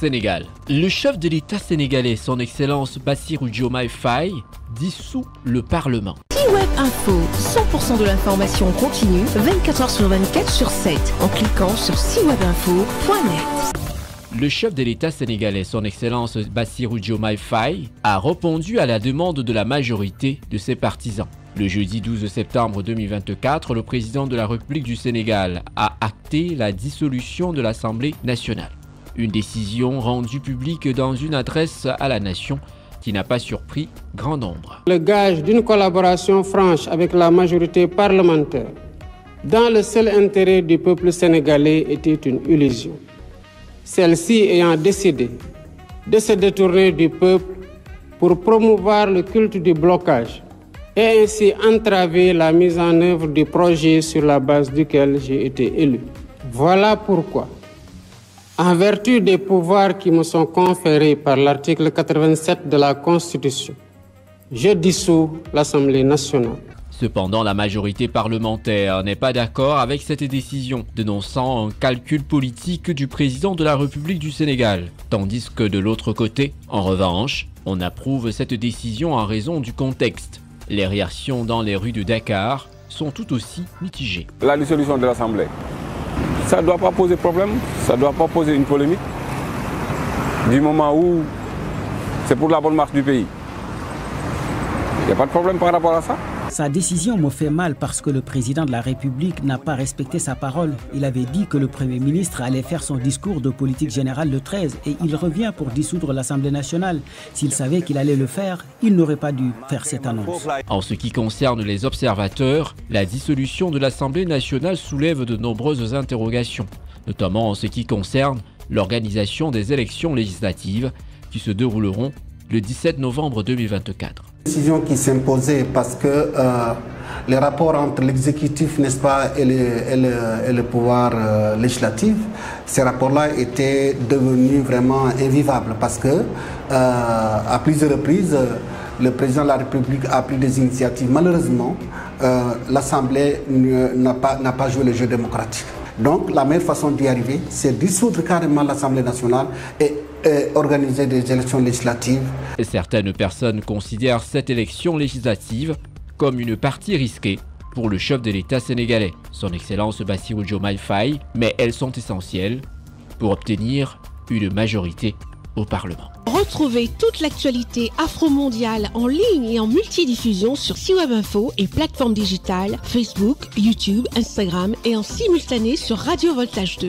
Sénégal. Le chef de l'État sénégalais, son Excellence Bassirou Diomaye Faye, dissout le Parlement. Web Info, 100% de l'information continue, 24h sur 24 sur 7, en cliquant sur siwebinfo.net. Le chef de l'État sénégalais, son Excellence Bassirou Diomaye Faye, a répondu à la demande de la majorité de ses partisans. Le jeudi 12 septembre 2024, le président de la République du Sénégal a acté la dissolution de l'Assemblée nationale. Une décision rendue publique dans une adresse à la nation qui n'a pas surpris grand nombre. Le gage d'une collaboration franche avec la majorité parlementaire dans le seul intérêt du peuple sénégalais était une illusion. Celle-ci ayant décidé de se détourner du peuple pour promouvoir le culte du blocage et ainsi entraver la mise en œuvre du projet sur la base duquel j'ai été élu. Voilà pourquoi, en vertu des pouvoirs qui me sont conférés par l'article 87 de la Constitution, je dissous l'Assemblée nationale. Cependant, la majorité parlementaire n'est pas d'accord avec cette décision, dénonçant un calcul politique du président de la République du Sénégal. Tandis que de l'autre côté, en revanche, on approuve cette décision en raison du contexte. Les réactions dans les rues de Dakar sont tout aussi mitigées. La dissolution de l'Assemblée, ça ne doit pas poser problème, ça ne doit pas poser une polémique, du moment où c'est pour la bonne marche du pays. Il n'y a pas de problème par rapport à ça. Sa décision me fait mal parce que le président de la République n'a pas respecté sa parole. Il avait dit que le Premier ministre allait faire son discours de politique générale le 13 et il revient pour dissoudre l'Assemblée nationale. S'il savait qu'il allait le faire, il n'aurait pas dû faire cette annonce. En ce qui concerne les observateurs, la dissolution de l'Assemblée nationale soulève de nombreuses interrogations, notamment en ce qui concerne l'organisation des élections législatives qui se dérouleront le 17 novembre 2024. Décision qui s'imposait parce que les rapports entre l'exécutif, n'est-ce pas, et le pouvoir législatif, ces rapports-là étaient devenus vraiment invivables parce que à plusieurs reprises, le président de la République a pris des initiatives. Malheureusement, l'Assemblée n'a pas joué le jeu démocratique. Donc la meilleure façon d'y arriver, c'est dissoudre carrément l'Assemblée nationale et organiser des élections législatives. Et certaines personnes considèrent cette élection législative comme une partie risquée pour le chef de l'État sénégalais, son Excellence Bassirou Diomaye Faye, mais elles sont essentielles pour obtenir une majorité au Parlement. Retrouvez toute l'actualité afro-mondiale en ligne et en multidiffusion sur siwebinfo et plateformes digitales Facebook, YouTube, Instagram et en simultané sur Radio Voltage 2.